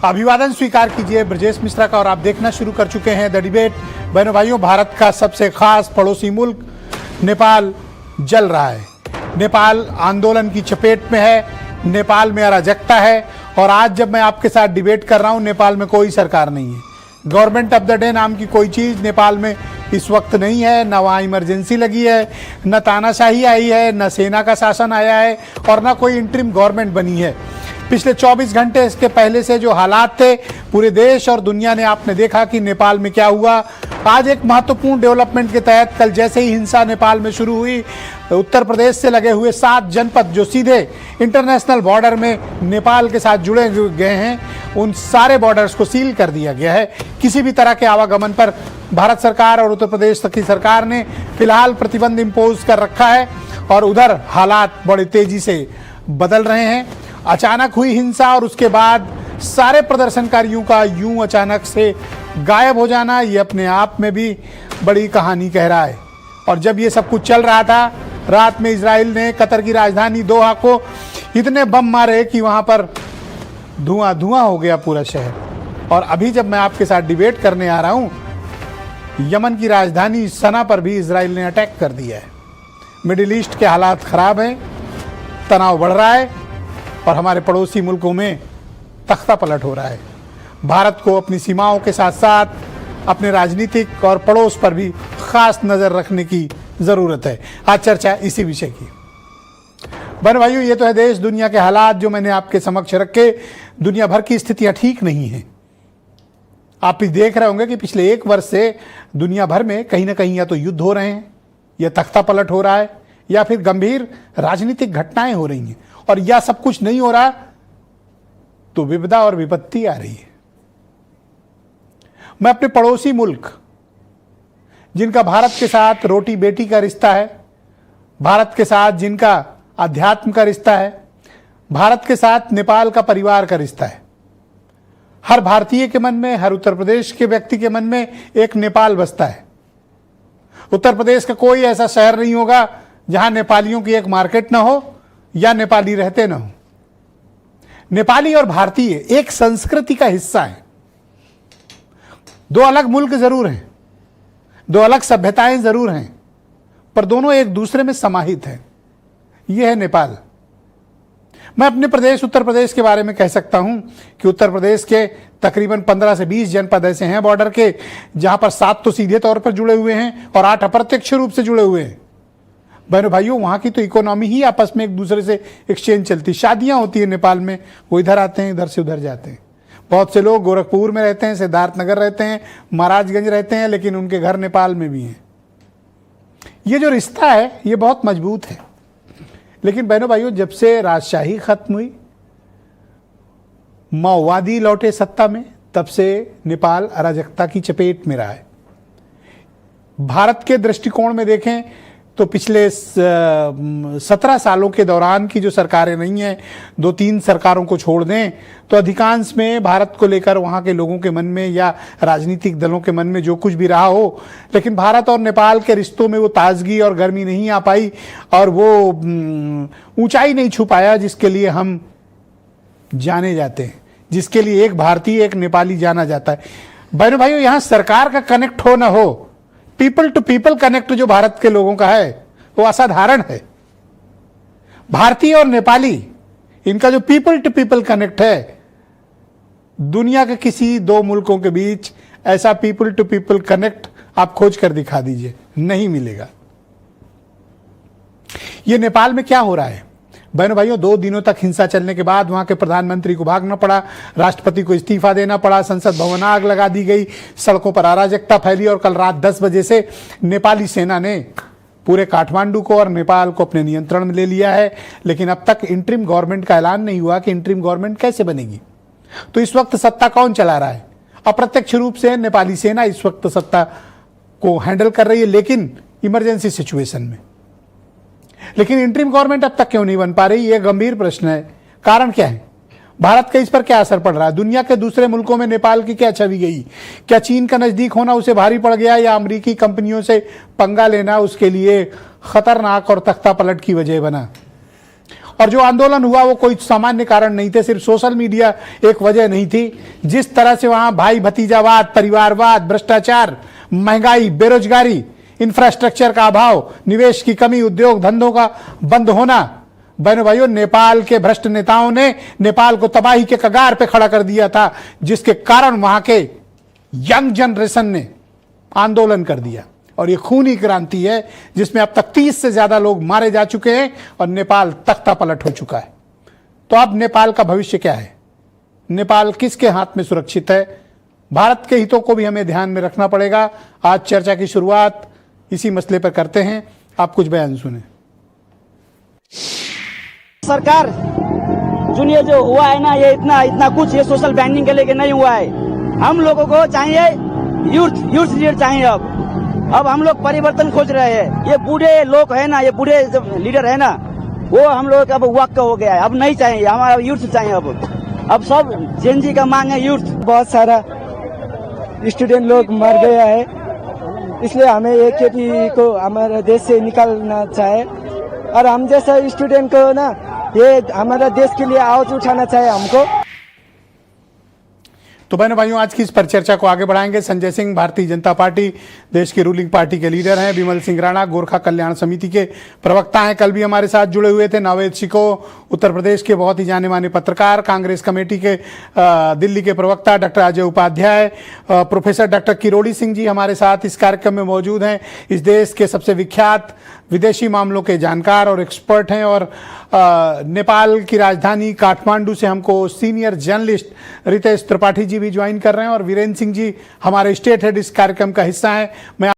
अभिवादन स्वीकार कीजिए ब्रजेश मिश्रा का और आप देखना शुरू कर चुके हैं द डिबेट। बहनों भाइयों, भारत का सबसे खास पड़ोसी मुल्क नेपाल जल रहा है। नेपाल आंदोलन की चपेट में है, नेपाल में अराजकता है और आज जब मैं आपके साथ डिबेट कर रहा हूं, नेपाल में कोई सरकार नहीं है। गवर्नमेंट ऑफ द डे नाम की कोई चीज़ नेपाल में इस वक्त नहीं है। न वहाँ इमरजेंसी लगी है, न तानाशाही आई है, न सेना का शासन आया है और न कोई इंटरिम गवर्नमेंट बनी है। पिछले 24 घंटे इसके पहले से जो हालात थे पूरे देश और दुनिया ने आपने देखा कि नेपाल में क्या हुआ। आज एक महत्वपूर्ण डेवलपमेंट के तहत कल जैसे ही हिंसा नेपाल में शुरू हुई, उत्तर प्रदेश से लगे हुए 7 जनपद जो सीधे इंटरनेशनल बॉर्डर में नेपाल के साथ जुड़े गए हैं, उन सारे बॉर्डर्स को सील कर दिया गया है। किसी भी तरह के आवागमन पर भारत सरकार और उत्तर प्रदेश की सरकार ने फिलहाल प्रतिबंध इम्पोज कर रखा है और उधर हालात बड़ी तेजी से बदल रहे हैं। अचानक हुई हिंसा और उसके बाद सारे प्रदर्शनकारियों का यूं अचानक से गायब हो जाना, ये अपने आप में भी बड़ी कहानी कह रहा है। और जब ये सब कुछ चल रहा था, रात में इजराइल ने कतर की राजधानी दोहा को इतने बम मारे कि वहाँ पर धुआं धुआं हो गया पूरा शहर। और अभी जब मैं आपके साथ डिबेट करने आ रहा हूँ, यमन की राजधानी सना पर भी इजराइल ने अटैक कर दिया है। मिडिल ईस्ट के हालात ख़राब हैं, तनाव बढ़ रहा है और हमारे पड़ोसी मुल्कों में तख्ता पलट हो रहा है। भारत को अपनी सीमाओं के साथ साथ अपने राजनीतिक और पड़ोस पर भी खास नज़र रखने की ज़रूरत है। आज चर्चा इसी विषय की। बहन भाइयों, ये तो है देश दुनिया के हालात जो मैंने आपके समक्ष रखे। दुनिया भर की स्थितियाँ ठीक नहीं हैं। आप भी देख रहे होंगे कि पिछले 1 वर्ष से दुनिया भर में कहीं ना कहीं या तो युद्ध हो रहे हैं, या तख्ता पलट हो रहा है, या फिर गंभीर राजनीतिक घटनाएं हो रही हैं। और यह सब कुछ नहीं हो रहा तो विपदा और विपत्ति आ रही है। मैं अपने पड़ोसी मुल्क, जिनका भारत के साथ रोटी बेटी का रिश्ता है, भारत के साथ जिनका अध्यात्म का रिश्ता है, भारत के साथ नेपाल का परिवार का रिश्ता है। हर भारतीय के मन में, हर उत्तर प्रदेश के व्यक्ति के मन में एक नेपाल बसता है। उत्तर प्रदेश का कोई ऐसा शहर नहीं होगा जहां नेपालियों की एक मार्केट ना हो या नेपाली रहते ना हो। नेपाली और भारतीय एक संस्कृति का हिस्सा है। 2 अलग मुल्क जरूर हैं, 2 अलग सभ्यताएं जरूर हैं, पर दोनों एक दूसरे में समाहित हैं। यह है नेपाल। मैं अपने प्रदेश उत्तर प्रदेश के बारे में कह सकता हूं कि उत्तर प्रदेश के तकरीबन 15 से 20 जनपद ऐसे हैं बॉर्डर के, जहां पर 7 तो सीधे तौर पर जुड़े हुए हैं और 8 अप्रत्यक्ष रूप से जुड़े हुए हैं। बहनों भाइयों, वहाँ की तो इकोनॉमी ही आपस में एक दूसरे से एक्सचेंज चलती। शादियाँ होती है नेपाल में, वो इधर आते हैं, इधर से उधर जाते हैं। बहुत से लोग गोरखपुर में रहते हैं, सिद्धार्थनगर रहते हैं, महाराजगंज रहते हैं, लेकिन उनके घर नेपाल में भी हैं। ये जो रिश्ता है ये बहुत मजबूत है। लेकिन बहनों भाइयों, जब से राजशाही खत्म हुई, माओवादी लौटे सत्ता में, तब से नेपाल अराजकता की चपेट में रहा है। भारत के दृष्टिकोण में देखें तो पिछले 17 सालों के दौरान की जो सरकारें नहीं हैं, 2-3 सरकारों को छोड़ दें तो अधिकांश में भारत को लेकर वहाँ के लोगों के मन में या राजनीतिक दलों के मन में जो कुछ भी रहा हो, लेकिन भारत और नेपाल के रिश्तों में वो ताजगी और गर्मी नहीं आ पाई और वो ऊंचाई नहीं छू पाया जिसके लिए हम जाने जाते हैं, जिसके लिए एक भारतीय एक नेपाली जाना जाता है। बहनों भाइयों, यहाँ सरकार का कनेक्ट हो ना हो, पीपल टू पीपल कनेक्ट जो भारत के लोगों का है वो असाधारण है। भारतीय और नेपाली, इनका जो पीपल टू पीपल कनेक्ट है, दुनिया के किसी 2 मुल्कों के बीच ऐसा पीपल टू पीपल कनेक्ट आप खोज कर दिखा दीजिए, नहीं मिलेगा। ये नेपाल में क्या हो रहा है बहनों भाइयों? 2 दिनों तक हिंसा चलने के बाद वहां के प्रधानमंत्री को भागना पड़ा, राष्ट्रपति को इस्तीफा देना पड़ा, संसद भवन आग लगा दी गई, सड़कों पर अराजकता फैली और कल रात 10 बजे से नेपाली सेना ने पूरे काठमांडू को और नेपाल को अपने नियंत्रण में ले लिया है। लेकिन अब तक इंटरिम गवर्नमेंट का ऐलान नहीं हुआ कि इंटरिम गवर्नमेंट कैसे बनेगी। तो इस वक्त सत्ता कौन चला रहा है? अप्रत्यक्ष रूप से नेपाली सेना इस वक्त सत्ता को हैंडल कर रही है, लेकिन इमरजेंसी सिचुएशन में। लेकिन इंटरिम गवर्नमेंट अब तक क्यों नहीं बन पा रही, यह गंभीर प्रश्न है। कारण क्या है? भारत का इस पर क्या असर पड़ रहा है? दुनिया के दूसरे मुल्कों में नेपाल की क्या छवि गई? क्या चीन का नजदीक होना उसे भारी पड़ गया, या अमेरिकी कंपनियों से पंगा लेना उसके लिए खतरनाक और तख्ता पलट की वजह बना? और जो आंदोलन हुआ वो कोई सामान्य कारण नहीं थे, सिर्फ सोशल मीडिया एक वजह नहीं थी। जिस तरह से वहां भाई भतीजावाद, परिवारवाद, भ्रष्टाचार, महंगाई, बेरोजगारी, इंफ्रास्ट्रक्चर का अभाव, निवेश की कमी, उद्योग धंधों का बंद होना, बहनों भाइयों, नेपाल के भ्रष्ट नेताओं ने नेपाल को तबाही के कगार पे खड़ा कर दिया था, जिसके कारण वहां के यंग जनरेशन ने आंदोलन कर दिया। और ये खूनी क्रांति है जिसमें अब तक 30 से ज्यादा लोग मारे जा चुके हैं और नेपाल तख्ता पलट हो चुका है। तो अब नेपाल का भविष्य क्या है? नेपाल किसके हाथ में सुरक्षित है? भारत के हितों को भी हमें ध्यान में रखना पड़ेगा। आज चर्चा की शुरुआत इसी मसले पर करते हैं। आप कुछ बयान सुने। सरकार जो जो हुआ है ना, ये इतना कुछ ये सोशल बैंडिंग के लेके नहीं हुआ है। हम लोगों को चाहिए यूथ लीडर चाहिए। अब हम लोग परिवर्तन खोज रहे हैं। ये बूढ़े लोग है ना, ये बूढ़े लीडर है ना, वो हम लोग अब वक्त हो गया है। अब नहीं चाहिए, हमारा यूथ चाहिए। अब सब जेनजी का मांग है यूथ। बहुत सारा स्टूडेंट लोग मर गया है, इसलिए हमें AKP को हमारे देश से निकालना चाहिए। और हम जैसा स्टूडेंट को ना, ये हमारा देश के लिए आवाज उठाना चाहिए हमको। तो बहनों भाइयों, आज की इस पर चर्चा को आगे बढ़ाएंगे संजय सिंह, भारतीय जनता पार्टी, देश की रूलिंग पार्टी के लीडर हैं। विमल सिंह राणा, गोरखा कल्याण समिति के प्रवक्ता हैं, कल भी हमारे साथ जुड़े हुए थे। नावेद शिको, उत्तर प्रदेश के बहुत ही जाने माने पत्रकार, कांग्रेस कमेटी के दिल्ली के प्रवक्ता doctor Ajay Upadhyay, professor doctor Kirori Singh ji हमारे साथ इस कार्यक्रम में मौजूद हैं। इस देश के सबसे विख्यात विदेशी मामलों के जानकार और एक्सपर्ट हैं। और नेपाल की राजधानी काठमांडू से हमको सीनियर जर्नलिस्ट रितेश त्रिपाठी जी भी ज्वाइन कर रहे हैं और वीरेंद्र सिंह जी हमारे स्टेट हेड इस कार्यक्रम का हिस्सा हैं। मैं